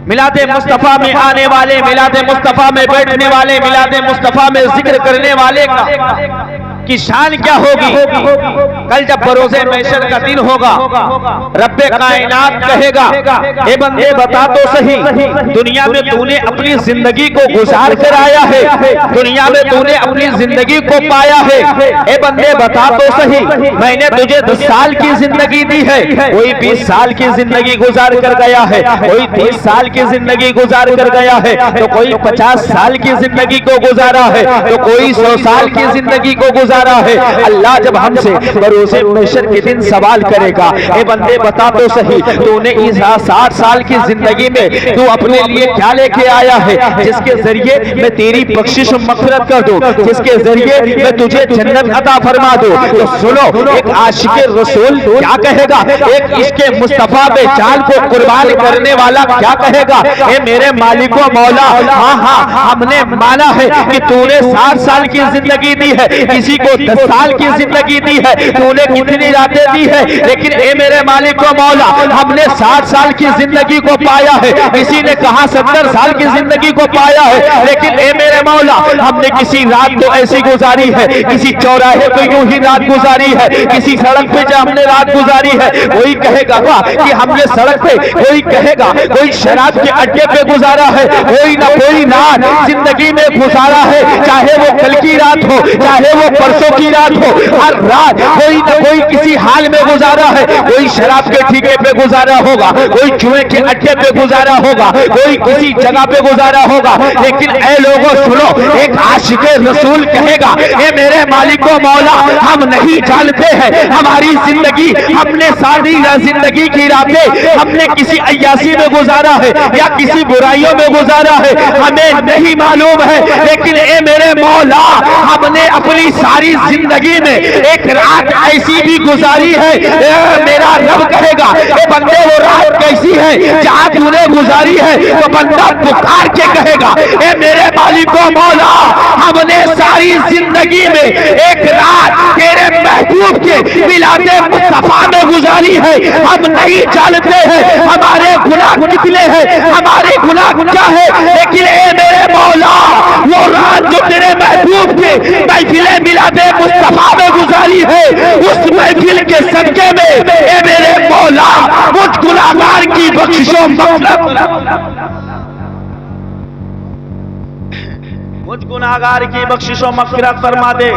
میلاد مصطفیٰ میں آنے والے، میلاد مصطفیٰ میں بیٹھنے والے، میلاد مصطفیٰ میں ذکر کرنے والے کی شان کیا ہوگی؟ کل جب بروز محشر کا دن ہوگا، رب کائنات کہے گا اے بندے بتا تو صحیح، دنیا میں تو نے اپنی زندگی کو گزار کر آیا ہے، دنیا میں تو نے اپنی زندگی کو پایا ہے، اے بندے بتا تو صحیح، میں نے تجھے 10 سال کی زندگی دی ہے، کوئی 20 سال کی زندگی گزار کر گیا ہے، کوئی 30 سال کی زندگی گزار کر گیا ہے، تو کوئی 50 سال کی زندگی کو گزارا ہے، تو کوئی 100 سال کی زندگی کو گزارا ہے۔ اللہ جب ہم سے بروز محشر کے دن سوال کرے گا اے بندے بتا تو صحیح، تو نے اس 60 سال کی زندگی میں تو اپنے لیے کیا لے کے آیا ہے جس کے ذریعے میں تیری بخشش و مغفرت کر دوں، جس کے ذریعے میں تجھے جنت عطا فرما دوں؟ تو سنو، ایک عاشق رسول کیا کہے گا، ایک عشق مصطفیٰ بے جان کو قربان کرنے والا کیا کہے گا، اے میرے مالک و مولا، ہاں ہاں ہم نے مانا ہے کہ تو نے 60 سال کی زندگی دی ہے، کسی کو 10 سال کی زندگی دی ہے، تو نے کتنی راتیں دی ہے، لیکن اے میرے مالک و مولا ہم نے 60 سال کی زندگی کو پایا ہے، کسی نے کہا 70 سال کی زندگی کو پایا ہے، لیکن اے میرے مولا ہم نے کسی رات کو ایسی گزاری ہے، کسی چوراہے پہ یوں ہی رات گزاری ہے، کسی سڑک پہ ہم نے رات گزاری ہے، کوئی کہے گا کہ ہم نے سڑک پہ، کوئی کہے گا کوئی شراب کے اڈے پہ گزارا ہے، کوئی نہ کوئی رات زندگی میں گزارا ہے، چاہے وہ کل کی رات ہو چاہے وہ پرسوں کی رات ہو، ہر رات کوئی نہ کوئی کسی حال میں گزارا ہے، کوئی شراب کے ٹھیکے پہ گزارا ہوگا، کوئی جوئے کے اڈے پہ گزارا ہوگا، کوئی کسی جگہ پہ گزارا ہوگا، لیکن اے لوگوں سنو، ایک عاشق رسول کہے گا اے میرے مالک و مولا ہم نہیں جانتے ہیں ہماری زندگی، ہم نے ساری زندگی کی راتیں ہم نے کسی عیاشی میں گزارا ہے یا کسی برائیوں میں گزارا ہے، ہمیں نہیں معلوم ہے، لیکن اے میرے مولا ہم نے اپنی ساری زندگی میں ایک رات ایسی بھی گزاری ہے، میرا رب کہے گا اے بندے وہ رات کیسی ہے جہاں تو نے گزاری ہے، تو بندہ پکار کے کہے گا اے میرے مالک و مولا ہم نے ساری زندگی میں ایک رات تیرے محبوب کے میلاد مصطفیٰ میں گزاری ہے، ہم نہیں جانتے ہیں ہمارے گناہ کتنے ہیں، ہمارے گناہ کیا ہے، لیکن اے میرے مولا وہ رات جو تیرے محبوب کے محفل میلاد مصطفیٰ میں گزاری ہے، اس محفل کے صدقے میں اے میرے مولا مجھ گناہگار کی بخشش و مغفرت، مجھ گناہگار کی بخشش و مغفرت فرما دے۔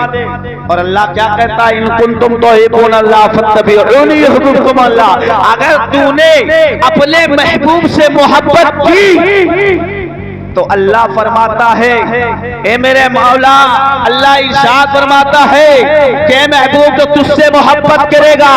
اور اللہ کیا کہتا ہے ان کنتم تحبون اللہ فاتبعونی یحببکم اللہ، اگر تو نے اپنے محبوب سے محبت کی تو اللہ فرماتا ہے اے میرے مولا، اللہ ارشاد فرماتا ہے کہ محبوب جو تجھ سے محبت کرے گا،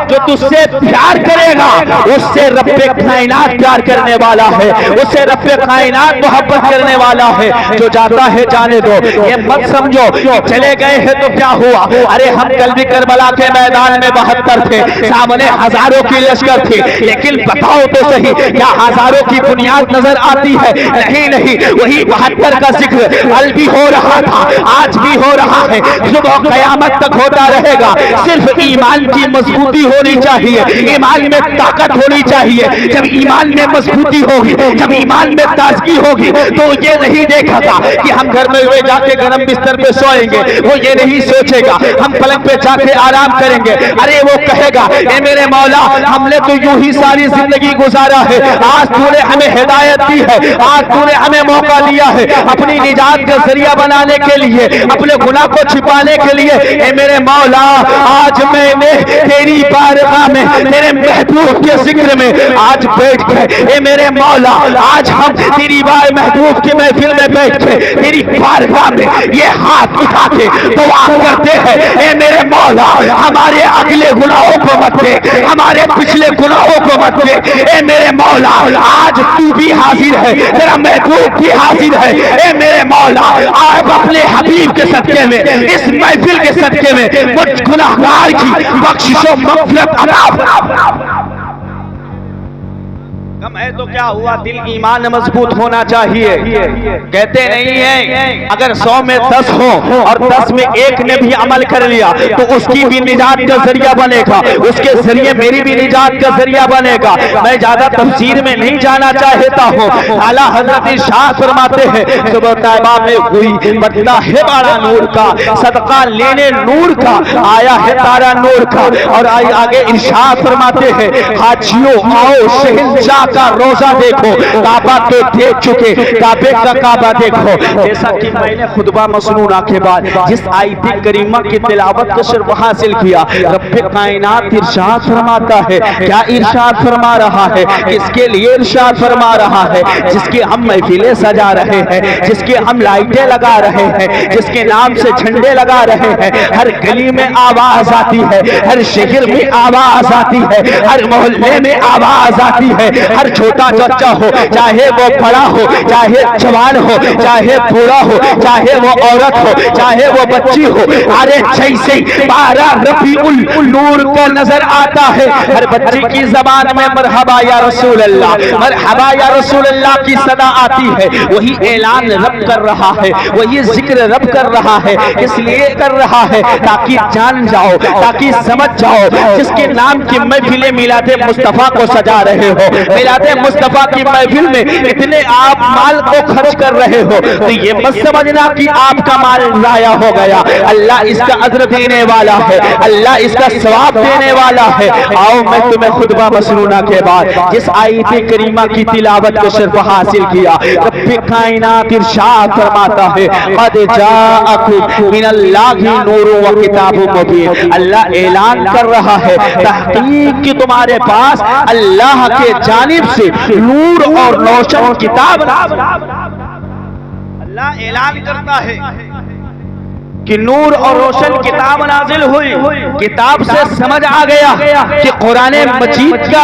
جو تجھ سے پیار کرے گا، اس سے رب کائنات پیار کرنے والا ہے، اس سے رب کائنات محبت کرنے والا ہے، جو جاتا ہے جانے دو، یہ مت سمجھو کہ چلے گئے ہیں تو کیا ہوا، ارے ہم کل بھی کربلا کے میدان میں 72 تھے، سامنے ہزاروں کی لشکر تھی، لیکن بتاؤ تو صحیح کیا ہزاروں کی بنیاد نظر آتی ہے؟ نہیں، وہی 72 کا ذکر کل بھی ہو رہا تھا، آج بھی ہو رہا ہے، صبح قیامت تک ہوتا رہے گا، صرف ایمان کی مضبوطی ہونی چاہیے، ایمان میں طاقت ہونی چاہیے، جب ایمان میں مضبوطی ہوگی، جب ایمان میں تازگی ہوگی تو یہ نہیں دیکھا تھا کہ ہم گھر میں ہوئے جا کے گرم بستر پہ سوئیں گے، وہ یہ نہیں سوچے گا ہم پلنگ پہ جا کے آرام کریں گے، ارے وہ کہے گا اے میرے مولا ہم نے تو یوں ہی ساری زندگی گزارا ہے، آج تو نے ہمیں ہدایت دی ہے، آج تو نے ہمیں موقع دیا ہے اپنی نجات کا ذریعہ بنانے کے لیے، اپنے گناہ کو چھپانے کے لیے، اے میرے مولا آج میں نے تیری بارگاہ میں تیرے محبوب کے ذکر میں آج بیٹھ کے، اے میرے مولا آج ہم تیری محبوب کی محفل میں بیٹھ کے تیری بارگاہ میں یہ ہاتھ اٹھا کے دعا کرتے ہیں، اے میرے مولا ہمارے اگلے گناہوں کو مت دے، ہمارے پچھلے گناہوں کو مت دے، اے میرے مولا آج تو بھی حاضر ہے، تیرا محبوب بھی حاضر ہے، اے میرے مولا آپ اپنے حبیب کے صدقے میں اس محفل کے صدقے میں مجھ گناہگار کی بخشش و مغفرت عطا فرما۔ कम है तो क्या हुआ, दिल ईमान मजबूत होना चाहिए। कहते नहीं है अगर 100 में 10 हो और 10 में एक ने भी अमल कर लिया तो उसकी भी निजात का जरिया बनेगा, उसके जरिए मेरी भी निजात का जरिया बनेगा। मैं ज्यादा तफसीर में नहीं जाना चाहता हूँ। आला हजरत इरशाद फरमाते हैं सुबह तैबा में हुई बदला है बड़ा नूर का, सदका लेने नूर का आया है तारा नूर का। और आगे इरशाद फरमाते हैं हाजियों आओ शहंशाह का रोजा देखो, काबा तो देख चुके काबे का काबा देखो। जैसा कि मैंने खुतबा मसनूना के बाद जिस आयत करीमा की तिलावत का शर्फ हासिल किया, रब्बे कायनात इरशाद फरमाता है। क्या इरशाद फरमा रहा है? किसके लिए इरशाद फरमा रहा है? जिसकी हम महफिलें सजा रहे हैं, जिसके हम लाइटें लगा रहे हैं, जिसके नाम से झंडे लगा रहे हैं, हर गली में आवाज आती है, हर शहर में आवाज आती है, हर मोहल्ले में आवाज आती है। हर छोटा बच्चा हो, चाहे वो बड़ा हो, चाहे जवान हो, चाहे बूढ़ा हो, चाहे वो औरत हो, चाहे वो बच्ची हो, अरे जैसे 12 रबीउल नूर का नजर आता है, हर बच्ची की जबान में मरहबा या रसूल अल्लाह, मरहबा या रसूल अल्लाह की सदा आती है। वही ऐलान रब कर रहा है, वही जिक्र रब कर रहा है। इसलिए कर रहा है ताकि जान जाओ, ताकि समझ जाओ। जिसके नाम की महफिल मिलादे मुस्तफा को सजा रहे हो, मिलादे मुस्तफा की महफिल में इतने आप माल को खर्च कर रहे हो तो ये मत समझना कि आपका माल जाया हो गया। अल्लाह इसका अज्र देने वाला है, अल्लाह इसका सवाब देने वाला है। आओ मैं तुम्हें खुतबा मसनूना के बाद जिस आयत करीमा की तिलावत को शर्फ हासिल किया, रब्बे कायनात इरशाद फरमाता है क़द जाअकुम मिनल्लाहि नूरुन व किताबुम मुबीन। अल्लाह ऐलान कर रहा है तहकीक कि तुम्हारे पास अल्लाह के जानिब से नूर और रोशन किताब। अल्लाह ऐलान करता है कि नूर और रोशन किताब नाजिल हुई। किताब से समझ आ गया कि कुरान मजीद का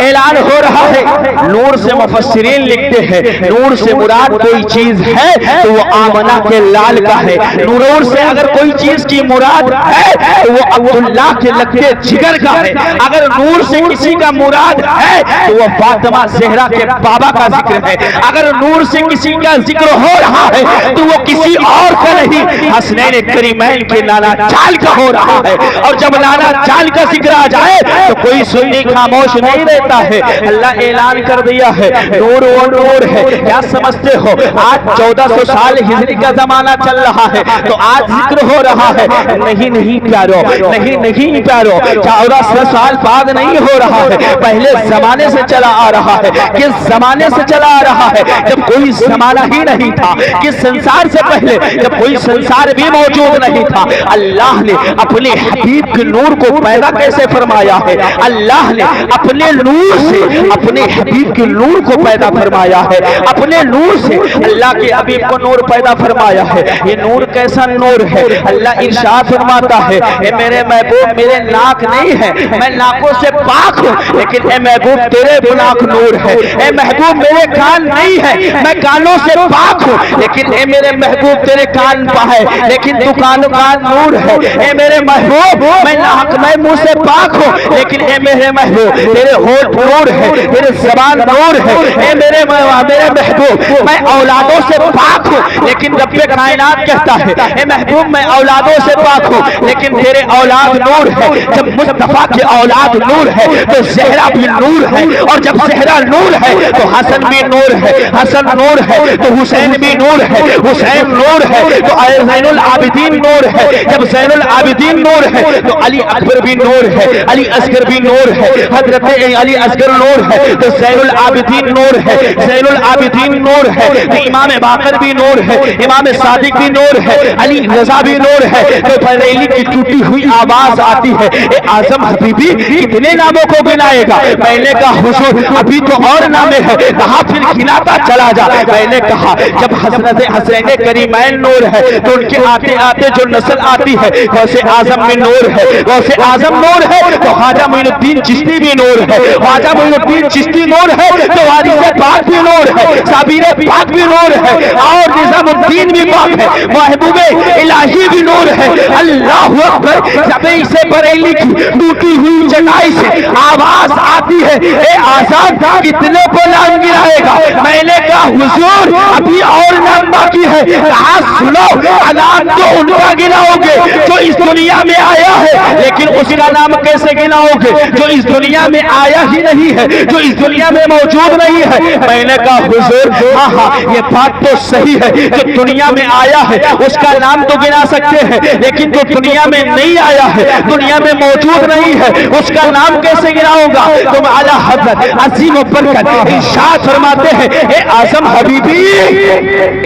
ऐलान हो रहा है। नूर से मुफस्सिरीन लिखते हैं नूर से मुराद कोई चीज है तो वो आमना के लाल का है। नूर से अगर कोई चीज की मुराद है तो वो अब्दुल्लाह के लक्के जिगर का है। अगर नूर से किसी का मुराद है तो वो फातिमा ज़हरा के बाबा का जिक्र है। अगर नूर से किसी का जिक्र हो रहा है तो वो किसी और का नहीं, हसनैन करीमैन के नाना चाल का हो रहा है। और जब नाना चाल का जिक्र आ जाए तो कोई सुन्नी खामोश नहीं रहता है। अल्लाह ऐलान कर दिया है नूर और नूर है। क्या समझते हो आज 1400 साल हिजरी का जमाना चल रहा है तो आज जिक्र हो रहा है? नहीं नहीं प्यारो, नहीं नहीं प्यारो, 1400 साल बाद नहीं हो रहा है, पहले जमाने से चला आ रहा है। किस जमाने से चला आ रहा है? जब कोई जमाना ही नहीं था। किस संसार से पहले? जब कोई संसार भी मौजूद नहीं था। अल्लाह ने अपने हबीब के नूर को पैदा कैसे फरमाया है? अल्लाह ने अपने नूर से अपने हबीब के नूर को पैदा फरमाया है। अपने नूर से अल्लाह के हबीब को नूर पैदा फरमाया है। ये नूर कैसा नूर है? अल्लाह इरशाद फरमाता है ए मेरे महबूब मेरे नाक नहीं है, मैं नाकों से पाक हूँ, लेकिन ए महबूब तेरे गुनाह नूर है। ए महबूब मेरे कान नहीं है, मैं कानों से पाक हूँ, लेकिन ए मेरे महबूब तेरे कान है, लेकिन तू कानों का नूर है। ए मेरे महबूब मैं नाक मैं मुंह से पाक हूँ, लेकिन ए मेरे महबूब तेरे होठ नूर है, तेरे ज़बान नूर है। ए मेरे महबूब मैं औलादों से पाक हूँ, लेकिन रब्बे कायनात कहता है ए महबूब मैं औलादों से पाक हूँ, लेकिन तेरे औलाद नूर है। जब मुस्तफा के औलाद नूर है तो ज़हरा भी नूर है, और जब ज़हरा नूर है तो हसन भी नूर है, हसन नूर है तो हुसैन भी नूर है, हुसैन नूर है तो ज़ैनुल आबिदीन नूर है, जब ज़ैनुल आबिदीन नूर है तो अली अकबर भी नूर है, अली असगर भी नूर है, हजरत अली असगर नूर है तो ज़ैनुल आबिदीन नूर है, ज़ैनुल आबिदीन नूर है तो इमाम बाकर भी नूर है, इमाम सादिक भी नूर है, अली रज़ा भी नूर है। तो बरेली की टूटी हुई आवाज आती है ए आजम हबीबी कितने नामों को गिनाएगा? मैंने कहा हुजूर अभी तो और नामे है। कहा फिर गिनाता चला जा। मैंने कहा जब हजरत हसनैन करीमैन नूर है तो उनके आका آتے آتے جو نسل آتی ہے غوث اعظم میں نور ہے، غوث اعظم نور ہے تو خواجہ معین الدین چشتی بھی نور ہے، خواجہ معین الدین چشتی نور ہے تو وارث پاک بھی نور ہے، صابر پاک بھی نور ہے، اور نظام الدین بھی پاک ہے، محبوب الہی بھی نور ہے۔ اللہ اکبر! جب اسے بریلی کی ٹوٹی ہوئی چٹائی سے آواز آتی ہے اے آزاد کتنے کو لان گرائے گا، میں نے کہا حضور ابھی اور نام باقی ہے، کہا سنو لان تو ان کا گناؤ گے جو اس دنیا میں آیا ہے، لیکن اس کا نام کیسے گناؤ گے جو اس دنیا میں آیا ہی نہیں ہے، جو اس دنیا میں موجود نہیں ہے۔ میں نے کہا حضور ہاں ہاں یہ بات تو صحیح ہے، جو دنیا میں آیا ہے اس کا نام تو گنا سکتے ہیں، لیکن جو دنیا میں نہیں آیا ہے، دنیا میں موجود نہیں ہے، اس کا نام کیسے گناؤں گا؟ تم اعلیٰ حضرت عظیم و برکت ارشاد فرماتے ہیں اے اعظم حبیبی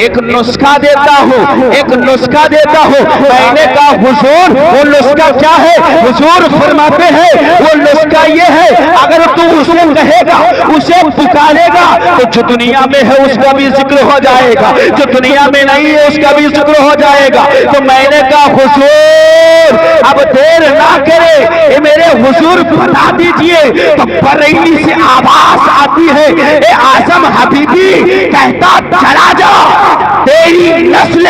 ایک نسخہ دیتا ہوں، ایک نسخہ دیتا ہوں۔ میں نے کہا حضور وہ نسخہ کیا ہے؟ حضور فرماتے ہیں وہ نسخہ یہ ہے اگر تو اسے کہے گا، اسے پکارے گا تو جو دنیا میں ہے اس کا بھی ذکر ہو جائے گا، جو دنیا میں نہیں ہے اس کا بھی ذکر ہو جائے گا۔ تو میں نے کہا حضور اب دیر نہ کرے اے میرے حضور بتا دیجئے۔ تو بریلی سے آواز آتی ہے اے اعظم حبیبی کہتا چلا جا تیری نسل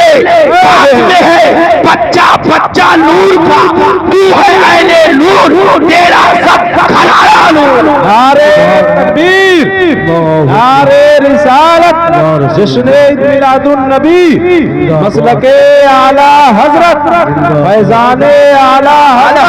میں ہے بچہ بچہ نور کا، تو ہے اہل نور تیرا سب کھلایا نور۔ نعرہ تکبیر، نعرہ رسالت، جشن میلاد النبی، مسلک اعلیٰ حضرت فیضان اعلیٰ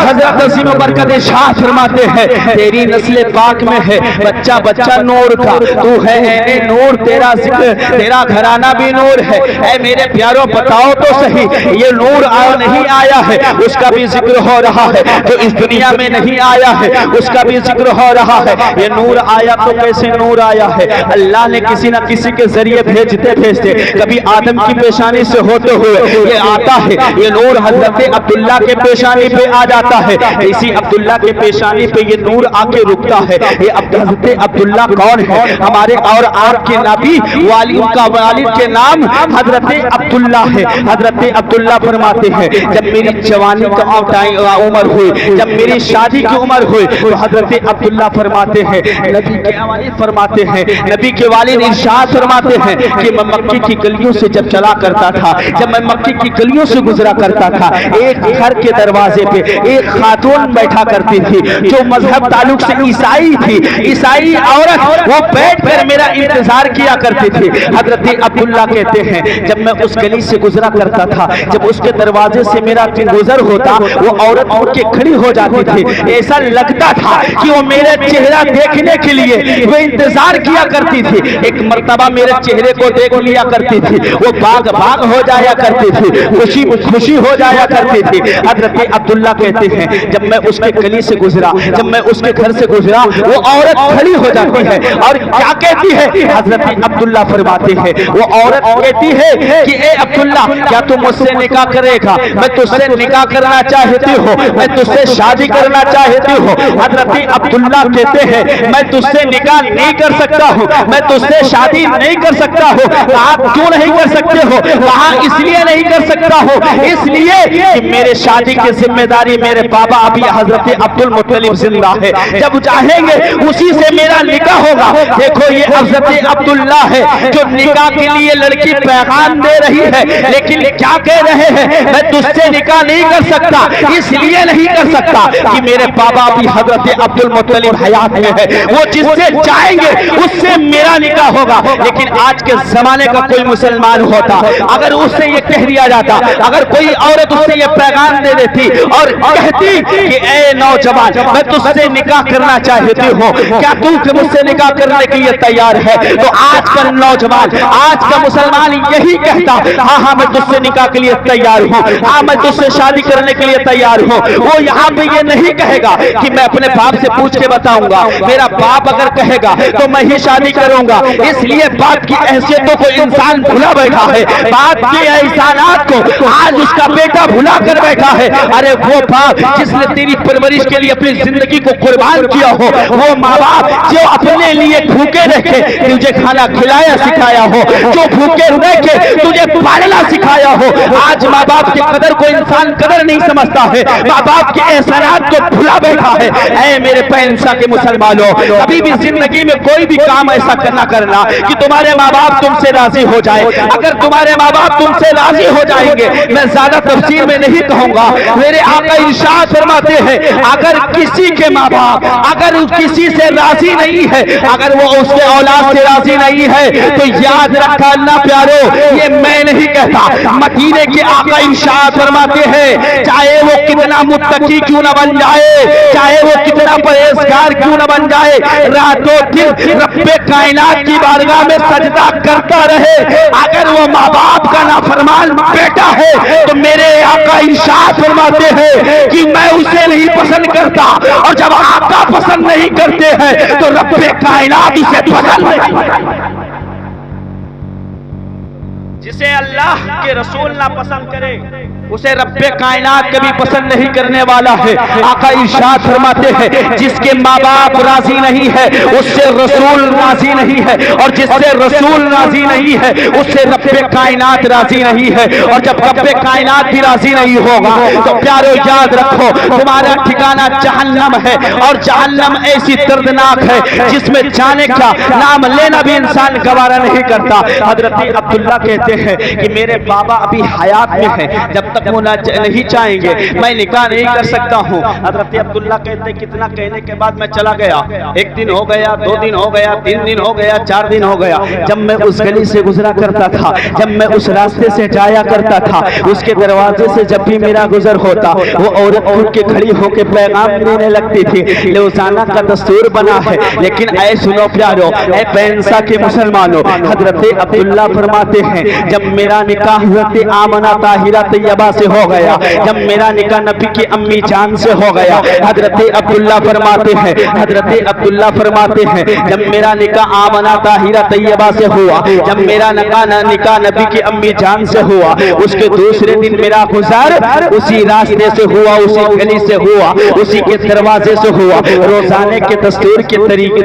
حضرت عظیم و برکت شاہ فرماتے ہیں تیری نسل پاک میں ہے بچہ بچہ نور کا، تو ہے اے نور تیرا ذکر تیرا گھرانہ بھی نور ہے۔ اے میرے پیاروں بتاؤ تو صحیح یہ نور نہیں آیا ہے اس کا بھی ذکر ہو رہا ہے، جو اس دنیا میں نہیں آیا ہے اس کا بھی ذکر ہو رہا ہے۔ یہ نور آیا تو کیسے نور آیا ہے؟ اللہ نے کسی نہ کسی کے ذریعے بھیجتے بھیجتے کبھی آدم کی پیشانی سے ہوتے ہوئے یہ آتا ہے، یہ نور حضرت عبداللہ کے پیشانی پہ آ جاتا ہے، اسی عبداللہ کے پیشانی پہ یہ نور آ کے رکتا ہے۔ یہ حضرت عبداللہ کون ہے؟ ہمارے اور آپ کے نبی ان کا والد کے نام حضرت عبداللہ ہے۔ حضرت عبداللہ فرماتے ہیں جب میری جوانی کا عمر ہوئی، جب میری شادی کی عمر ہوئی تو حضرت عبداللہ فرماتے ہیں نبی کے والد فرماتے ہیں نبی کے والد ارشاد فرماتے ہیں کہ میں مکے کی گلیوں سے جب چلا کرتا تھا، جب میں مکے کی گلیوں سے گزرا کرتا تھا، ایک گھر کے دروازے پہ ایک خاتون بیٹھا کرتی تھی جو مذہب تعلق سے عیسائی تھی، عیسائی عورت، وہ بیٹھ کر میرا انتظار کیا کرتی تھی۔ حضرت عبداللہ کہتے ہیں جب میں اس گلی سے گزرا کرتا تھا، جب اس کے دروازے سے میرا گزر ہوتا وہ عورت اٹھ کے کھڑی ہو جاتی تھی، ایسا لگتا تھا کہ وہ میرے چہرہ دیکھنے کے لیے وہ انتظار کیا کرتی تھی۔ ایک مرتبہ میرے چہرے کو دیکھ لیا کرتی تھی، وہ باغ باغ ہو جایا کرتی تھی، خوشی خوشی ہو جایا کرتی تھی۔ حضرت عبداللہ کہتے ہیں جب میں اس کے گلی سے گزرا، جب میں اس کے گھر سے گزرا، وہ عورت کھڑی ہو جاتی ہے اور کیا کہتی ہے؟ حضرت عبداللہ فرماتے ہیں وہ عورت کہتی ہے کہ اے عبداللہ کیا تم مجھ سے نکاح کرے گا؟ میں تجھ سے نکاح کرنا چاہتی ہوں، میں تجھ سے شادی کرنا چاہتی ہوں۔ حضرت عبداللہ کہتے ہیں میں تجھ سے نکاح نہیں کر سکتا ہوں، میں تجھ سے شادی نہیں کر سکتا ہوں۔ آپ کیوں نہیں کر سکتے ہو؟ کہا اس لیے نہیں کر سکتا ہوں اس لیے کہ میرے شادی کی ذمہ داری میرے بابا ابھی حضرت عبد المطلب زندہ ہے، جب چاہیں گے اسی سے میرا نکاح ہوگا۔ دیکھو یہ حضرت عبداللہ ہے جو نکاح کے لیے لڑکی پیغام دے رہی ہے، لیکن کیا کہہ رہے ہیں؟ میں تجھ سے نکاح نہیں کر سکتا، اس لیے نہیں کر سکتا کہ میرے بابا بھی حضرت عبد المطلب حیات میں ہے، وہ جس سے چاہیں گے اس سے میرا نکاح ہوگا۔ لیکن آج کے زمانے کا کوئی مسلمان ہوتا اگر اس سے یہ کہہ دیا جاتا، اگر کوئی عورت اس سے یہ پیغام دے دیتی اور کہتی کہ اے نوجوان میں تجھ سے نکاح کرنا چاہتی ہوں، کیا تو مجھ سے نکاح کرنے کے لیے تیار ہے؟ تو آج کا نوجوان، آج کا مسلمان یہی کہتا ہاں ہاں میں تجھ سے نکاح کے لیے تیار ہوں، ہاں میں تجھ سے شادی کرنے کے لیے تیار ہوں۔ وہ یہاں پہ یہ نہیں کہے گا کہ میں اپنے باپ سے پوچھ کے بتاؤں گا، میرا باپ اگر کہے گا تو میں ہی شادی کروں گا۔ اس لیے باپ کی حیثیتوں کو انسان بھلا بیٹھا ہے، باپ کی احسانات کو آج اس کا بیٹا بھلا کر بیٹھا ہے۔ ارے وہ باپ جس نے تیری پرورش کے لیے اپنی زندگی کو قربان کیا ہو، وہ ماں باپ جو اپنے لیے بھوکے رکھے تجھے کھانا کھلایا سکھایا ہو، جو بھوکے رہے रह के तुझे पालना सिखाया हो। आज माँ बाप की कदर को इंसान कदर नहीं समझता है, माँ बाप के एहसानात को भुला बैठा है। ऐ मेरे पैंसा के मुसलमानों, कभी भी जिंदगी में कोई भी काम ऐसा करना करना कि तुम्हारे माँ बाप तुमसे राजी हो जाए। अगर तुम्हारे माँ बाप तुमसे राजी हो जाएंगे, मैं ज्यादा तफसीर में नहीं कहूंगा, मेरे आका इरशाद फरमाते हैं अगर किसी के माँ बाप अगर किसी से राजी नहीं है, अगर वो उसके औलाद से राजी नहीं है, तो याद रखा अल्लाह प्यारो, ये मैं नहीं कहता, मदीने के आका इरशाद फरमाते हैं चाहे वो कितना मुत्तकी क्यों न बन जाए, चाहे वो कितना परहेजगार क्यों न बन जाए, रातों दिन रब्बे कायनात की बारगाह में सजदा करता रहे, अगर वो माँ बाप का नाफरमान बेटा है तो मेरे आका इरशाद फरमाते हैं कि मैं उसे नहीं पसंद करता, और जब आका पसंद नहीं करते हैं तो रब्बे कायनात उसे पसंद नहीं करता। जिसे अल्लाह के रसूल ना पसंद करे उसे रब्बे कायनात कभी पसंद नहीं करने वाला है। आका इरशाद फरमाते हैं जिसके माँ बाप राजी नहीं है उससे रसूल राजी नहीं है, और जिससे रसूल राजी नहीं है उससे रब्बे कायनात राजी नहीं है। और जब रब्बे कायनात भी राजी नहीं होगा तो प्यारो याद रखो तुम्हारा ठिकाना जहन्नम है, और जहन्नम ऐसी दर्दनाक है जिसमें जाने का नाम लेना भी इंसान गवारा नहीं करता। हजरत अब्दुल्ला कहते हैं कि मेरे बाबा अभी हयात में हैं, जब तक वो नहीं चाहेंगे मैं निकाह नहीं कर सकता हूँ। हजरत अब्दुल्ला कहते हैं कितना कहने के बाद मैं चला गया, एक दिन हो गया, 2 दिन हो गया, 3 दिन हो गया, 4 दिन हो गया, जब मैं उस गली से गुजरा करता था, जब मैं उस रास्ते से जाया करता था, उसके दरवाजे से जब भी मेरा गुजर होता वो औरत उठ के खड़ी होकर पैगाम देने लगती थी। रोजाना का दस्तूर बना है, लेकिन ऐ सुनो प्यारो, ऐ पैंसा के मुसलमानों, हजरत अब्दुल्ला फरमाते हैं जब मेरा निकाह हज़रत आमना ताहिरा तैयबा से हो गया, जब मेरा निकाह नबी की अम्मी जान से हो गया, हजरत अब्दुल्ला फरमाते हैं, हजरत अब्दुल्ला फरमाते हैं जब मेरा निकाह आमना ताहिरा तैयबा से हुआ, जब मेरा निकाह नबी की अम्मी जान से हुआ, उसके दूसरे दिन मेरा गुज़र उसी रास्ते से हुआ, उसी गली से हुआ, उसी के दरवाजे से हुआ। रोजाने के दस्तूर के तरीके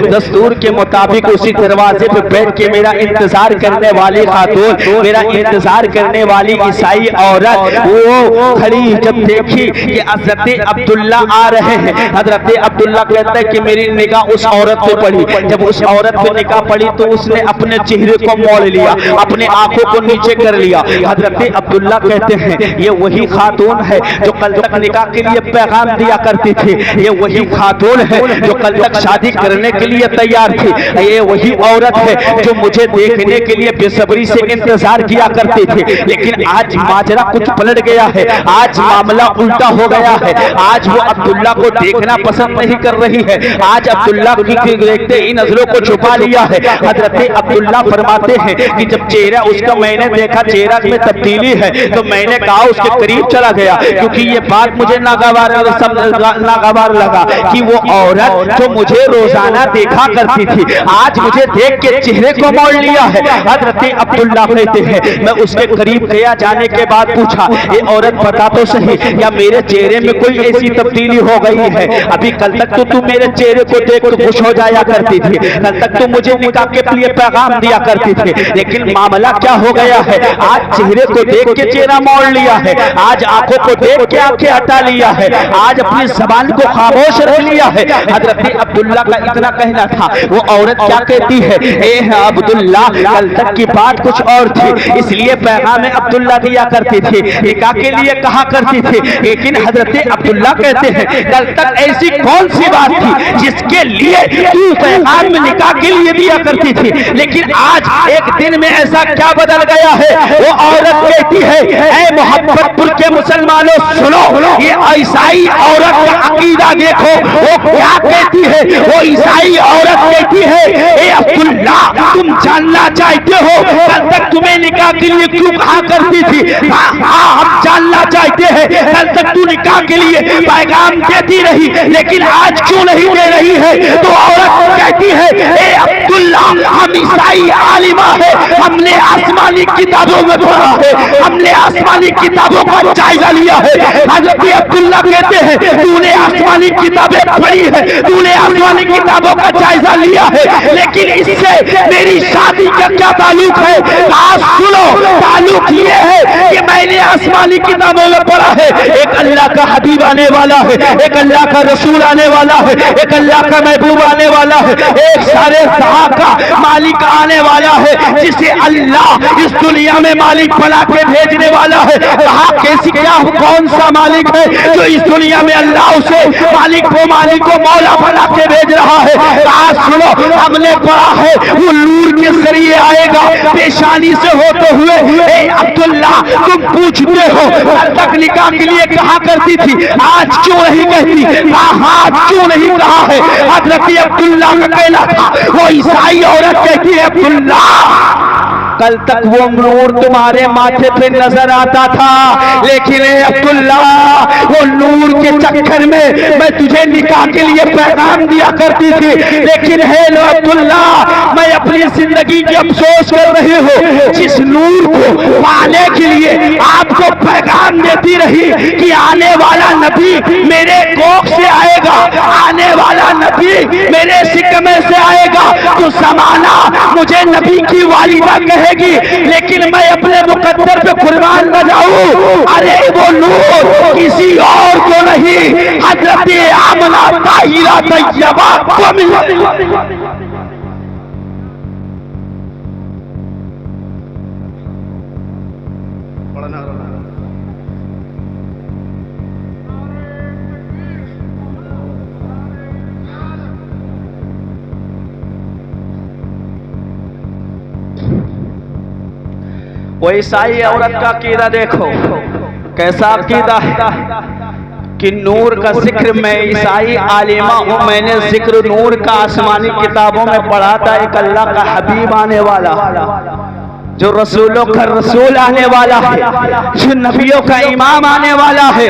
दस्तूर के मुताबिक उसी दरवाजे पे बैठ के मेरा इंतजार करने वाली खातून, मेरा इंतजार करने वाली ईसाई औरत वो खड़ी जब देखी कि हजरत अब्दुल्ला आ रहे हैं, हजरत अब्दुल्ला कहते हैं कि मेरी निगाह उस औरत पे पड़ी। जब उस औरत पे निगाह पड़ी तो उसने अपने चेहरे को मोड़ लिया, अपने आंखों को नीचे कर लिया। हजरत अब्दुल्ला कहते हैं ये वही खातून है जो कल तक निकाह के लिए पैगाम दिया करती थी, ये वही खातून है जो कल तक शादी करने के लिए तैयार थी, ये वही औरत है जो मुझे देखने के लिए बेसब्री से इंतजार किया करती थी। लेकिन आज माजरा कुछ पलट गया है, आज मामला उल्टा हो गया है। आज वो अब्दुल्ला को देखना पसंद नहीं कर रही है, आज अब्दुल्ला की देखते ही नजरों को छुपा लिया है। हजरत अब्दुल्ला फरमाते हैं कि जब चेहरा उसका मैंने देखा, चेहरा में तब्दीली है, तो मैंने कहा उसके करीब चला गया, क्योंकि ये बात मुझे नागवार लगा कि वो औरत जो मुझे रोजाना देखा करती थी आज मुझे देख के चेहरे को मोड़ लिया है। हजरत अब्दुल्ला कहते हैं मैं उसके करीब गया, जाने के बाद पूछा ये औरत बता तो सही या मेरे चेहरे में कोई ऐसी तब्दीली हो गई है? अभी कल तक तो तू मेरे चेहरे को देख तो खुश हो जाया करती थी, कल तक तो मुझे निकाह के लिए पैगाम दिया करती थी, लेकिन मामला क्या हो गया है? आज चेहरे को देख के चेहरा मोड़ लिया है, आज आंखों को देख के आंखें हटा लिया है, आज अपनी जबान को खामोश रख लिया है। हजरत अब्दुल्ला का इतना कहना था। वो औरत क्या कहती है, ए अब्दुल्ला कल तक की बात कुछ और थी, इसलिए पैगाम अब्दुल्ला दिया करती थी, निकाह के लिए कहा करती थी, लेकिन हजरत अब्दुल्ला कहते हैं कल तक ऐसी कौन सी बात थी जिसके लिए तू पैगाम निकाह के लिए दिया करती थी, लेकिन आज एक दिन में ऐसा क्या बदल गया है? वो औरत कहती है ऐ मोहब्बतपुर के मुसलमानों सुनो, ये ईसाई औरत का अकीदा देखो, वो क्या कहती है? वो ईसाई औरत कहती है ए अब्दुल्ला तुम जानना चाहते हो कल तक तुम्हें निकाह के लिए क्यों कहा करती थी? हाँ हम जानना चाहते हैं कल तक तू निकाह के लिए पैगाम देती रही, लेकिन आज क्यों नहीं दे रही है? तो औरत कहती है ए अब्दुल्ला हम ईसाई आलिमा है, हमने आसमानी किताबों में पढ़ा है, हमने आसमानी किताबों का जायजा लिया है। हजरत अब्दुल्ला कहते हैं तूने आसमानी किताबें पढ़ी है, तूने आसमानी किताबों का जायजा लिया है, लेकिन इससे मेरी शादी का क्या ताल्लुक ताल्लुक है? सुनो, ताल्लुक ये है कि मैंने आसमानी किताबों में पढ़ा है एक अल्लाह का हबीब आने वाला है, एक अल्लाह का रसूल आने वाला है, एक अल्लाह का महबूब आने वाला है, एक सारे जहां का मालिक आने वाला है, जिसे अल्लाह इस दुनिया में मालिक बना के भेजने वाला है। कहा कैसी क्या कौन सा मालिक है जो इस दुनिया में अल्लाह उसे मालिक को मौला बना के भेज रहा है? कहा सुनो, हमने पढ़ा है वो नूर के जरिए आएगा पेशानी से होते हुए। ए अब्दुल्ला, तुम पूछते हो कल तक निकाह के लिए कहा करती थी, आज क्यों नहीं कहती? आज क्यों नहीं कहा है? हजरत अब्दुल्ला का कहना था, वो ईसाई औरत कहती है अब्दुल्ला कल तक वो नूर तुम्हारे माथे पे नजर आता था, लेकिन अब्दुल्ला वो नूर के चक्कर में मैं तुझे निकाह के लिए पैगाम दिया करती थी, लेकिन है लो अब्दुल्ला, मैं अपनी जिंदगी की अफसोस कर रही हूँ जिस नूर को पाने के लिए आपको पैगाम देती रही कि आने वाला नबी मेरे कोख से आएगा, आने वाला नबी मेरे सिकमे से आएगा, तो जमाना मुझे नबी की वालिदा कहेगी, लेकिन मैं अपने मुकद्दर पे कुर्बान न जाऊं। अरे वो नूर किसी और को नहीं, हजरत आमना ताहिरा तैयबा को मिला। वो ईसाई औरत का अकीदा देखो कैसा अकीदा है कि नूर का जिक्र, मैं ईसाई आलिमा हूँ, मैंने जिक्र नूर का आसमानी किताबों में पढ़ा था। एक अल्लाह का हबीब आने वाला, जो रसूलों का रसूल आने वाला है, जो नबियों का इमाम आने वाला है,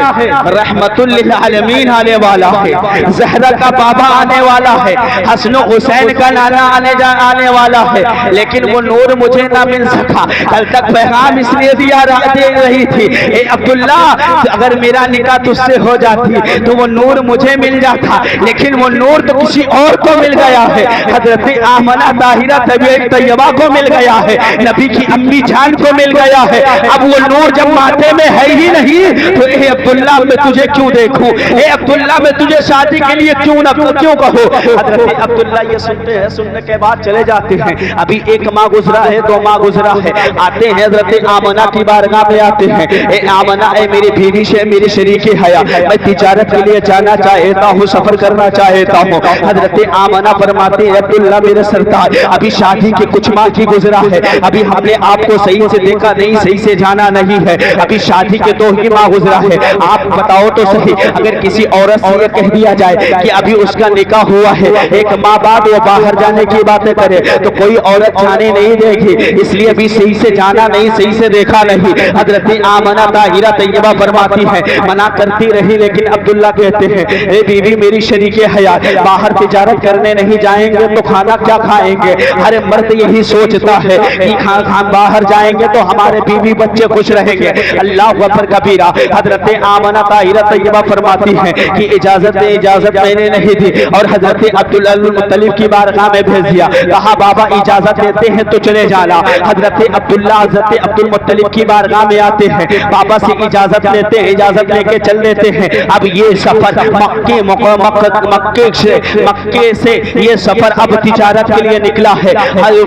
रहमतुल लिल आलमीन आने वाला है, ज़हरा का बाबा आने वाला है, हसन हुसैन का नाना आने वाला है, लेकिन वो नूर मुझे ना मिल सका। कल तक पैगाम इसलिए दे रही थी, ए अब्दुल्ला अगर मेरा निकाह तुझसे हो जाती तो वो नूर मुझे मिल जाता, लेकिन वो नूर तो किसी और को मिल गया है, हजरत आमना ताहिरा तैयबा को मिल गया है, नबी की अम्मी जान को मिल गया है। अब वो नूर जब माथे में है ही नहीं तो ए अब्दुल्ला मैं तुझे क्यों देखूं, ए अब्दुल्ला मैं तुझे शादी के लिए क्यों कहो। हजरत अब्दुल्ला ये सुनते हैं, सुनने के बाद चले जाते हैं। अभी एक माह गुजरा है, 2 माह गुजरा है, आते हैं हजरत आमना की बारगाह पे आते हैं। ए आमना, ए मेरी बीवी से मेरी शरीके हया, मैं तिजारत के लिए जाना चाहता हूँ, सफर करना चाहता हूँ। हजरत आमना फरमाते हैं अब्दुल्ला मेरे सरदार, अभी शादी के कुछ माह की गुजरा है, अभी हमने आपको सही से देखा नहीं, सही से जाना नहीं है, अभी शादी के 2 ही माह गुजरा है, आप बताओ तो सही, अगर किसी औरत से ये कह दिया जाए कि अभी उसका निकाह हुआ है, 1 माह बाद वो बाहर जाने की बातें करे तो कोई औरत जाने नहीं देगी, इसलिए अभी सही से जाना नहीं, सही से देखा नहीं। हजरत आमना ताहिरा तैयबा फरमाती है, मना करती रही, लेकिन अब्दुल्ला कहते हैं ए बीवी मेरी शरीके हयात, बाहर तिजारत करने नहीं जाएंगे तो खाना क्या खाएंगे। हर मर्द यही सोचता है कि हम बाहर जाएंगे तो हमारे बीवी बच्चे खुश रहेंगे। अल्लाह अकबर कबीरा। हजरत आमना ताहिरा तैयबा फरमाती है कि इजाजत मैंने नहीं दी, और हजरत अब्दुल मुत्तलिब की बारगाह में भेज दिया, कहा बाबा इजाजत देते हैं तो चले जाना। हजरत अब्दुल्ला हजरत अब्दुल मुत्तलिब की बारगाह में आते हैं, बाबा से इजाजत लेते हैं, इजाजत लेके चल देते हैं। अब ये सफर मक्के से ये सफर अब तिजारत के लिए निकला है।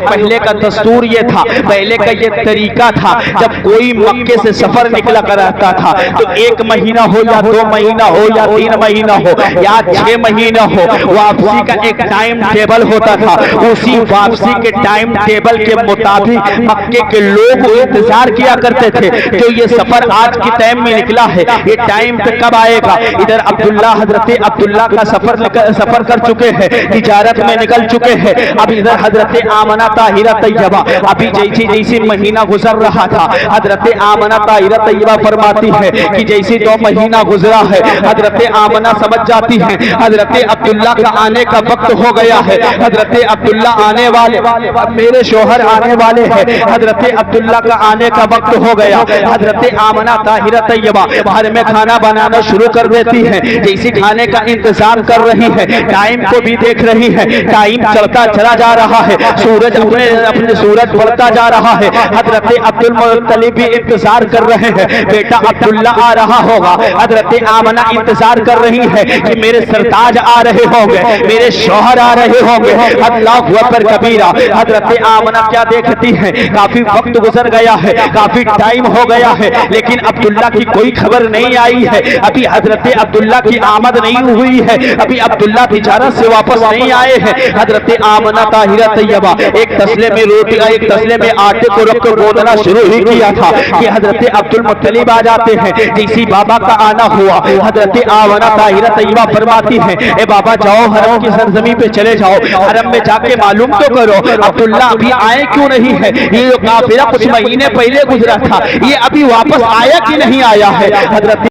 पहले का दस्तूर ये था, पहले का ये तरीका था, जब कोई मक्के से सफर निकला करता था तो 1 महीना हो या 2 महीना हो या 3 महीना हो या 6 महीना हो, वापसी का एक टाइम टेबल होता था। उसी वापसी के टाइम टेबल के मुताबिक मक्के के लोग इंतजार किया करते थे जो ये सफर आज के टाइम में निकला है, ये टाइम पे कब आएगा। इधर अब्दुल्ला हजरत अब्दुल्ला का सफर कर चुके हैं, तिजारत में निकल चुके हैं। अब इधर हजरत आमना ताहिरा तैयबा, अभी जैसी महीना गुजर रहा था, हजरत आमना ताहिरा तैयबा फरमाती है कि जैसे 2 महीना गुजरा है, हजरत आमना समझ जाती है हजरत अब्दुल्ला का आने का वक्त हो गया है, हजरत अब्दुल्ला आने वाले, मेरे शोहर आने वाले हैं, हजरत अब्दुल्ला का आने का वक्त हो गया। हजरत आमना ताहिरा तैयबा घर में खाना बनाना शुरू कर देती है, जैसे खाने का इंतजाम कर रही है, टाइम को भी देख रही है, टाइम चलता चला जा रहा है, सूरज अपने सूरज बढ़ता जा رہا ہے. حضرت عبد المطلب بھی انتظار کر رہے ہیں بیٹا عبداللہ آ رہا ہوگا. حضرت آمنہ انتظار کر رہی ہے کہ میرے سرتاج آ رہے ہوں گے, میرے شوہر آ رہے ہوں گے. اللہ اکبر کبیرہ. حضرت آمنہ کیا دیکھتی ہیں, کافی وقت گزر گیا ہے, کافی ٹائم ہو گیا ہے, لیکن عبداللہ کی کوئی خبر نہیں آئی ہے. ابھی حضرت عبداللہ کی آمد نہیں ہوئی ہے, ابھی عبداللہ تجارت سے واپس نہیں آئے ہیں. حضرت آمنہ طاہرہ طیبہ ایک تسلے میں روٹی, ایک تسلے میں آٹے کو رکھ کر گوندنا شروع ہی کیا تھا کہ حضرت عبد المطلب آ جاتے ہیں. جیسی بابا کا آنا ہوا, حضرت آمنہ طاہرہ طیبہ فرماتی ہیں اے بابا جاؤ حرم کی سرزمین پہ چلے جاؤ, حرم میں جا کے معلوم تو کرو عبداللہ ابھی آئے کیوں نہیں ہے. یہ جو کافرہ کچھ مہینے پہلے گزرا تھا یہ ابھی واپس آیا کہ نہیں آیا ہے. حضرت